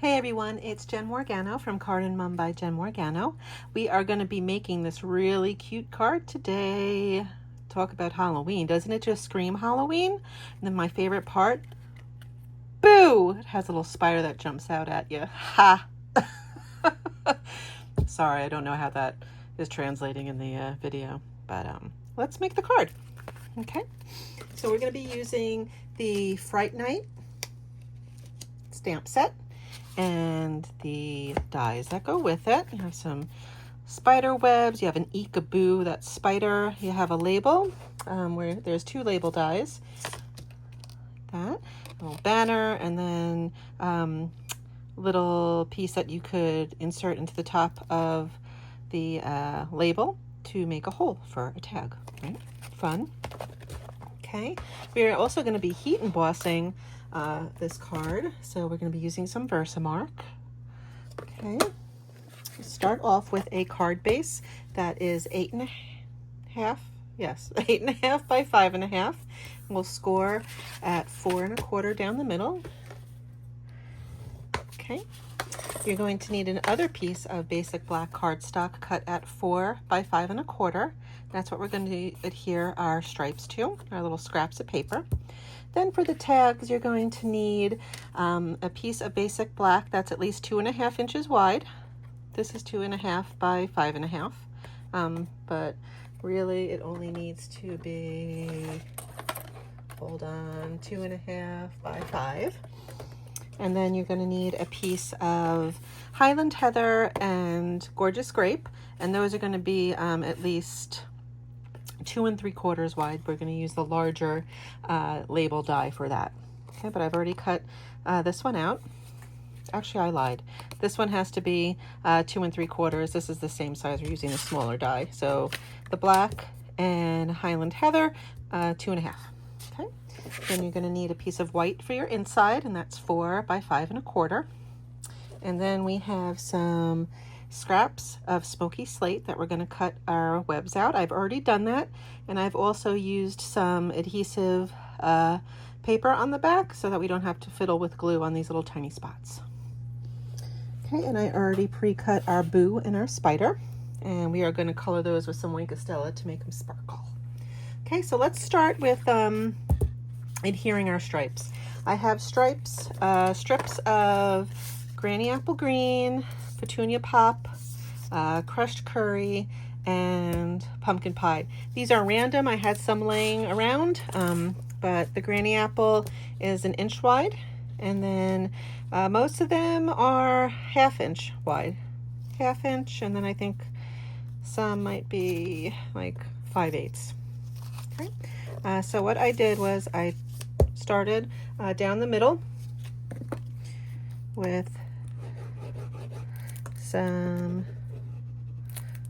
Hey everyone, it's Jen Morgano from Card and Mum by Jen Morgano. We are going to be making this really cute card today. Talk about Halloween. Doesn't it just scream Halloween? And then my favorite part, boo! It has a little spider that jumps out at you. Ha! Sorry, I don't know how that is translating in the video, but let's make the card. Okay, so we're going to be using the Fright Night stamp set and the dies that go with it. You have some spider webs, you have an eekaboo, that's spider, you have a label where there's two label dies, that, a little banner, and then little piece that you could insert into the top of the label to make a hole for a tag, right? Fun. Okay, we're also going to be heat embossing this card, so we're going to be using some Versamark. Okay, start off with a card base that is 8.5, yes, 8.5 by 5.5. We'll score at 4 1/4 down the middle. Okay, you're going to need another piece of basic black cardstock cut at 4 by 5 1/4. That's what we're going to adhere our stripes to, our little scraps of paper. Then for the tags, you're going to need a piece of basic black that's at least 2.5 inches wide. This is 2.5 by 5.5, but really it only needs to be, hold on, 2.5 by 5. And then you're going to need a piece of Highland Heather and Gorgeous Grape, and those are going to be at least 2 3/4 wide. We're going to use the larger label die for that. Okay, but I've already cut this one out. Actually, I lied. This one has to be 2 3/4. This is the same size. We're using a smaller die. So the black and Highland Heather, 2.5. Okay. Then you're going to need a piece of white for your inside, and that's 4 by 5 1/4. And then we have some scraps of smoky slate that we're going to cut our webs out. I've already done that, and I've also used some adhesive paper on the back so that we don't have to fiddle with glue on these little tiny spots. Okay, and I already pre-cut our boo and our spider, and we are going to color those with some Wink of Stella to make them sparkle. Okay, so let's start with adhering our stripes. I have strips of Granny Apple Green, Petunia Pop, Crushed Curry, and Pumpkin Pie. These are random. I had some laying around, but the Granny Apple is 1 inch wide, and then most of them are 1/2 inch wide. 1/2 inch, and then I think some might be like 5/8. Okay, so what I did was I started down the middle with some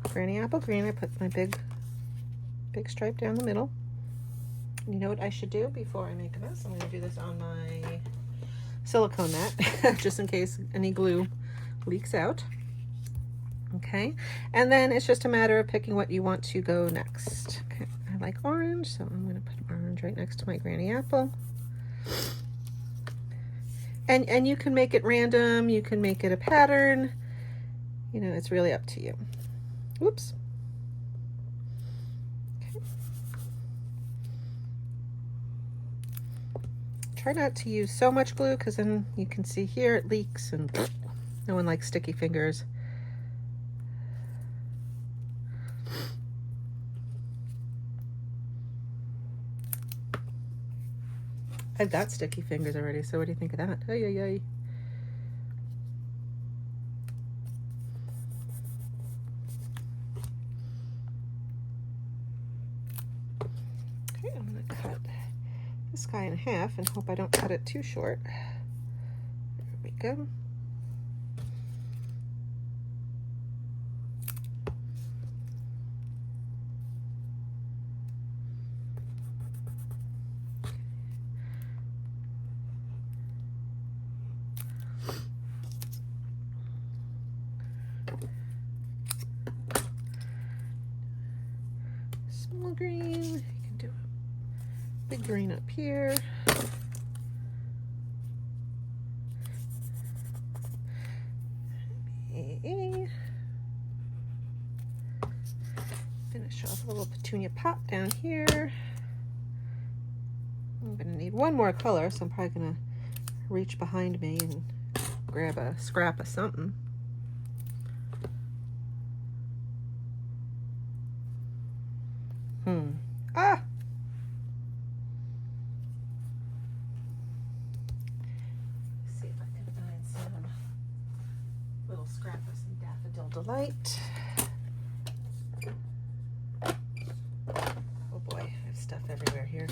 Granny Apple Green. I put my big stripe down the middle. You know what I should do before I make a mess? I'm going to do this on my silicone mat just in case any glue leaks out. Okay, and then it's just a matter of picking what you want to go next. Okay, I like orange, so I'm going to put orange right next to my Granny Apple. And you can make it random, you can make it a pattern. You know, it's really up to you. Whoops. Okay. Try not to use so much glue because then you can see here it leaks, and no one likes sticky fingers. I've got sticky fingers already, so what do you think of that? Ay, ay, ay. Okay, I'm going to cut this guy in half and hope I don't cut it too short. There we go. Small green, you can do a big green up here. me finish off a little petunia pot down here. I'm gonna need one more color, so I'm probably gonna reach behind me and grab a scrap of something. Ah! Let's see if I can find some little scrap of some Daffodil Delight. Oh boy, I have stuff everywhere here.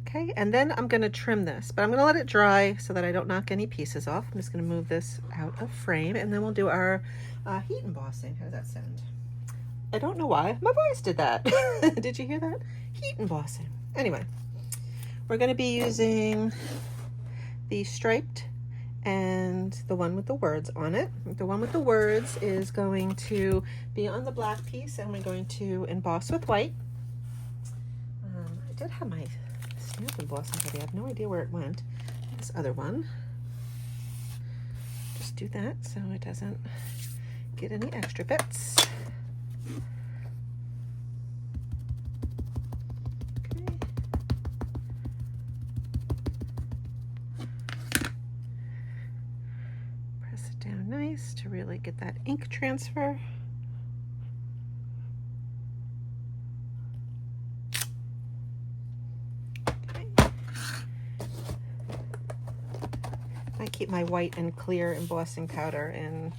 Okay, and then I'm going to trim this, but I'm going to let it dry so that I don't knock any pieces off. I'm just going to move this out of frame, and then we'll do our heat embossing. How does that sound? I don't know why. My voice did that. Did you hear that? Heat embossing. Anyway, we're going to be using the striped and the one with the words on it. The one with the words is going to be on the black piece, and we're going to emboss with white. I did have my stamp embossing today. I have no idea where it went. This other one. Just do that so it doesn't get any extra bits. Okay. Press it down nice to really get that ink transfer. I keep my white and clear embossing powder in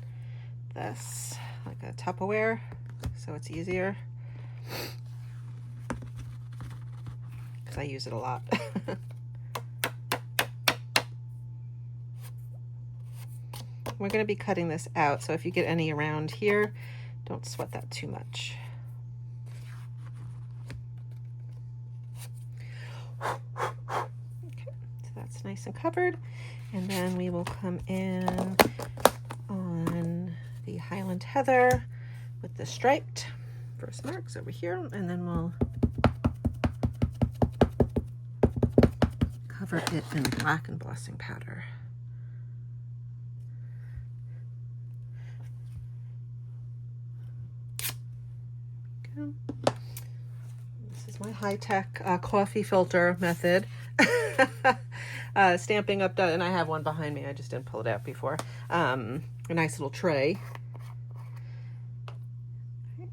this, like a Tupperware, so it's easier, because I use it a lot. We're going to be cutting this out, so if you get any around here, don't sweat that too much. Okay, so that's nice and covered. And then we will come in on the Highland Heather with the striped first marks over here, and then we'll cover it in black embossing powder. Okay. This is my high-tech coffee filter method. Stamping up, and I have one behind me. I just didn't pull it out before. A nice little tray. Okay.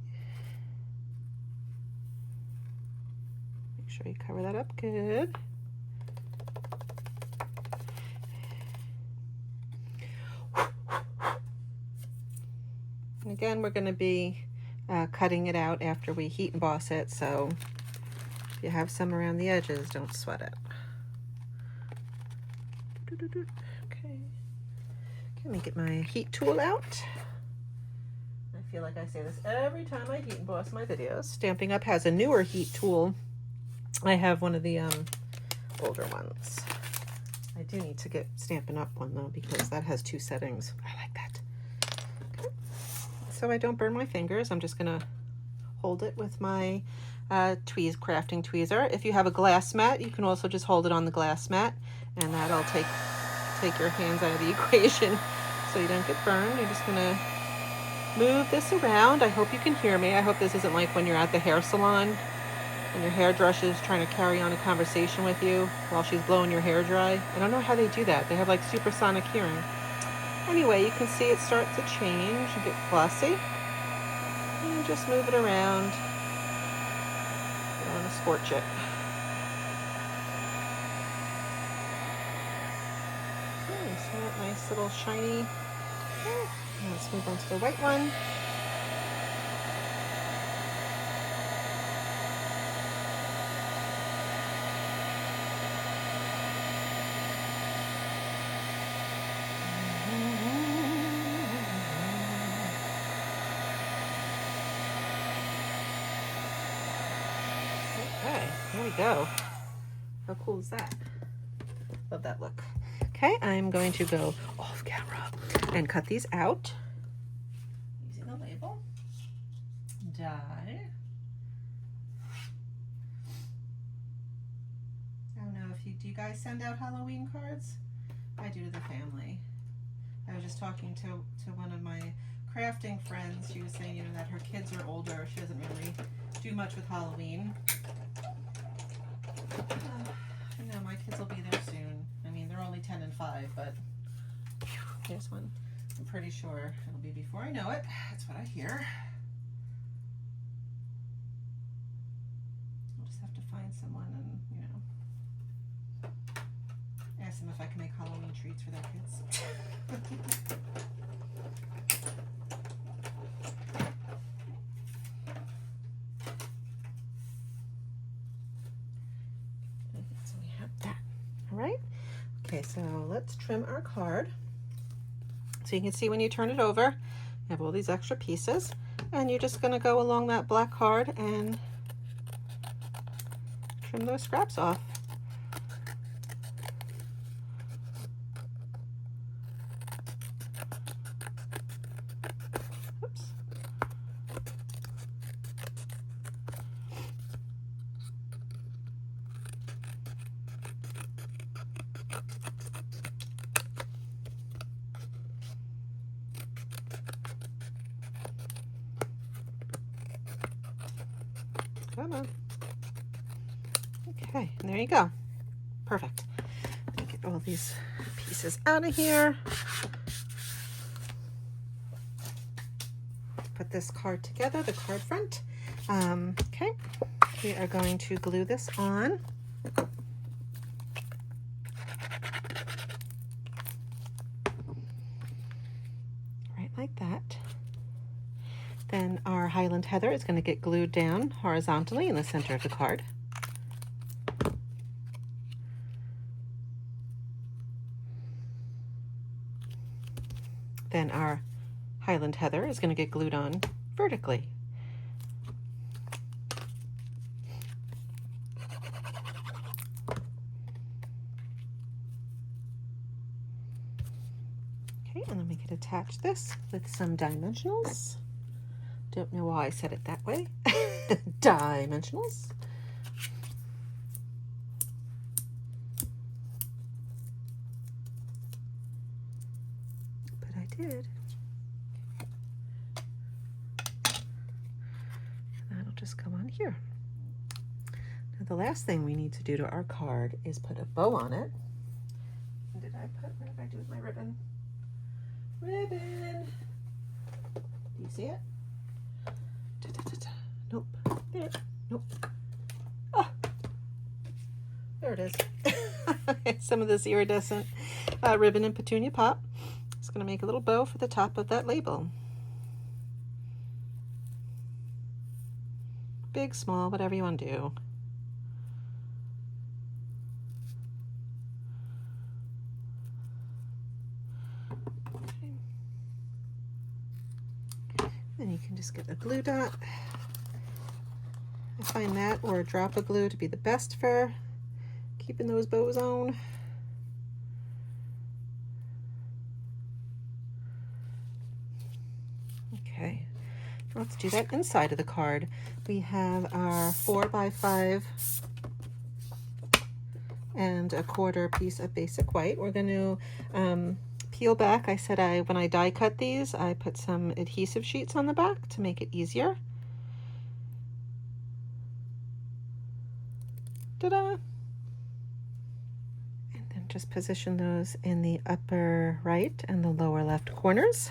Make sure you cover that up good. And again, we're going to be cutting it out after we heat emboss it, so if you have some around the edges, don't sweat it. Okay, let me get my heat tool out. I feel like I say this every time I heat emboss my videos. Stampin' Up! Has a newer heat tool. I have one of the older ones. I do need to get Stampin' Up! One though, because that has 2 settings. I like that. Okay. So I don't burn my fingers, I'm just gonna hold it with my crafting tweezer. If you have a glass mat, you can also just hold it on the glass mat, and that'll take your hands out of the equation so you don't get burned. You're just gonna move this around. I hope you can hear me. I hope this isn't like when you're at the hair salon and your hairdresser is trying to carry on a conversation with you while she's blowing your hair dry. I don't know how they do that. They have like supersonic hearing. Anyway, you can see it start to change and get glossy. And just move it around. You don't want to scorch it. Okay, so that nice little shiny. Okay. Let's move on to the white one. Okay, here we go. How cool is that? Love that look. Okay, I'm going to go off camera and cut these out using the label. Die. I don't know if Do you guys send out Halloween cards? I do to the family. I was just talking to one of my crafting friends. She was saying, you know, that her kids are older. She doesn't really do much with Halloween. I know my kids will be there soon. I mean, they're only 10 and 5, but here's one. I'm pretty sure it'll be before I know it. That's what I hear. I'll just have to find someone and, you know, ask them if I can make Halloween treats for their kids. So we have that. All right. Okay, so let's trim our card. So you can see when you turn it over, you have all these extra pieces, and you're just going to go along that black card and trim those scraps off. Oops. Come on. Okay, and there you go. Perfect. Get all these pieces out of here. Put this card together, the card front. Okay, we are going to glue this on. Right like that. Then our Highland Heather is going to get glued down horizontally in the center of the card. Then our Highland Heather is going to get glued on vertically. Okay, and then we can attach this with some dimensionals. Don't know why I said it that way. Dimensionals. But I did. And that'll just go on here. Now the last thing we need to do to our card is put a bow on it. What did I do with my ribbon? Ribbon! Do you see it? Nope. There. Nope. Ah, there it is. Some of this iridescent ribbon and petunia pop. It's going to make a little bow for the top of that label. Big, small, whatever you want to do. Then you can just get a glue dot. I find that or a drop of glue to be the best for keeping those bows on. Okay, let's do that inside of the card. We have our 4x5 and a quarter piece of basic white. We're going to peel back. I said when I die cut these, I put some adhesive sheets on the back to make it easier. Ta-da! And then just position those in the upper right and the lower left corners.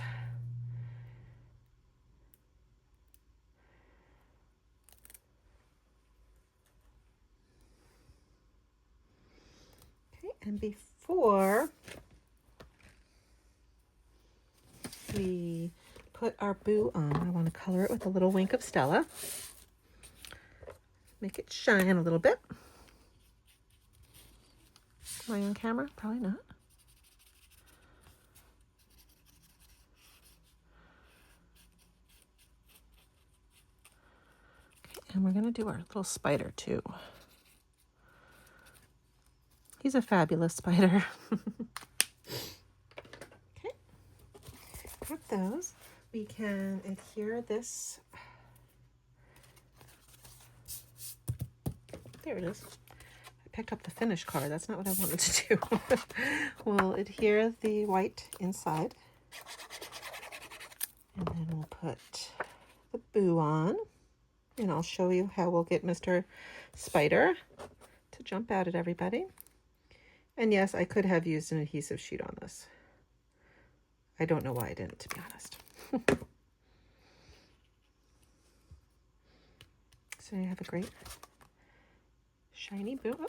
Okay, and before we put our boo on, I want to color it with a little wink of Stella. Make it shine a little bit. Am I on camera? Probably not. Okay, and we're going to do our little spider too. He's a fabulous spider. Okay, got those. We can adhere this. There it is. picked up the finished card. That's not what I wanted to do. We'll adhere the white inside. And then we'll put the boo on. And I'll show you how we'll get Mr. Spider to jump out at everybody. And yes, I could have used an adhesive sheet on this. I don't know why I didn't, to be honest. So you have a great shiny boo. Oh.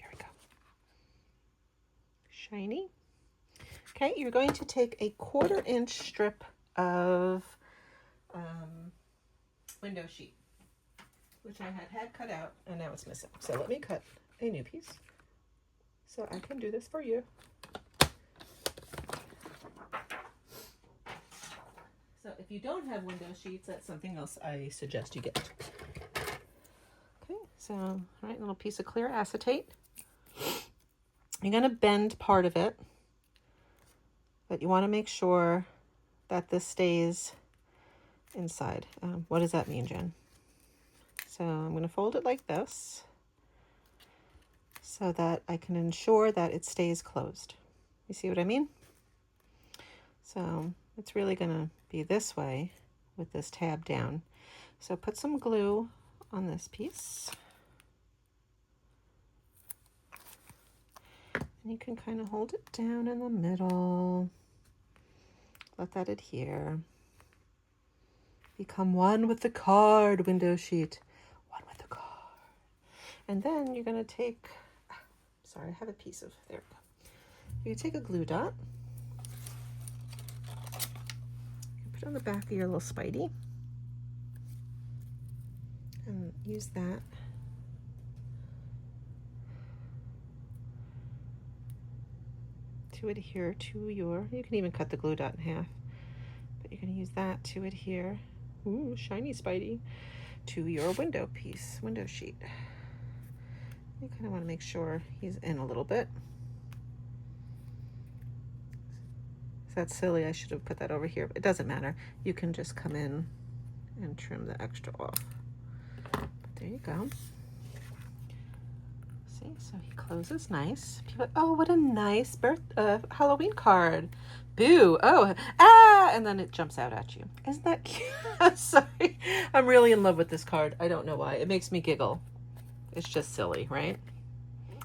There we go. Shiny. Okay, you're going to take a 1/4 inch strip of window sheet, which I had cut out, and now it's missing. So let me cut a new piece so I can do this for you. So if you don't have window sheets, that's something else I suggest you get. Okay, so all right, a little piece of clear acetate. You're going to bend part of it, but you want to make sure that this stays inside. What does that mean, Jen? So I'm going to fold it like this so that I can ensure that it stays closed. You see what I mean? So it's really going to be this way with this tab down. So put some glue on this piece. And you can kind of hold it down in the middle. Let that adhere. Become one with the card, window sheet. One with the card. And then you're going to take, sorry, I have a piece of, there we go. You take a glue dot. You put it on the back of your little Spidey. And use that. To adhere to your, you can even cut the glue dot in half, but you're going to use that to adhere, ooh, shiny Spidey, to your window piece, window sheet. You kind of want to make sure he's in a little bit. So that's silly, I should have put that over here, but it doesn't matter. You can just come in and trim the extra off. But there you go. So he closes nice. People, oh, what a nice Halloween card. Boo. Oh, ah, and then it jumps out at you. Isn't that cute? Sorry. I'm really in love with this card. I don't know why. It makes me giggle. It's just silly, right?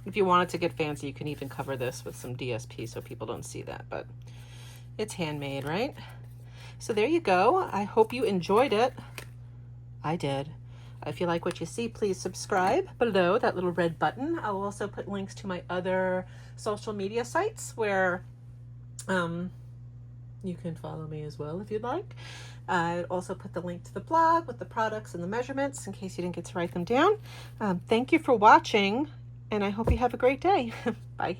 If you wanted to get fancy, you can even cover this with some DSP so people don't see that, but it's handmade, right? So there you go. I hope you enjoyed it. I did. If you like what you see, please subscribe below that little red button. I'll also put links to my other social media sites where you can follow me as well if you'd like. I'd also put the link to the blog with the products and the measurements in case you didn't get to write them down. Thank you for watching, and I hope you have a great day. Bye.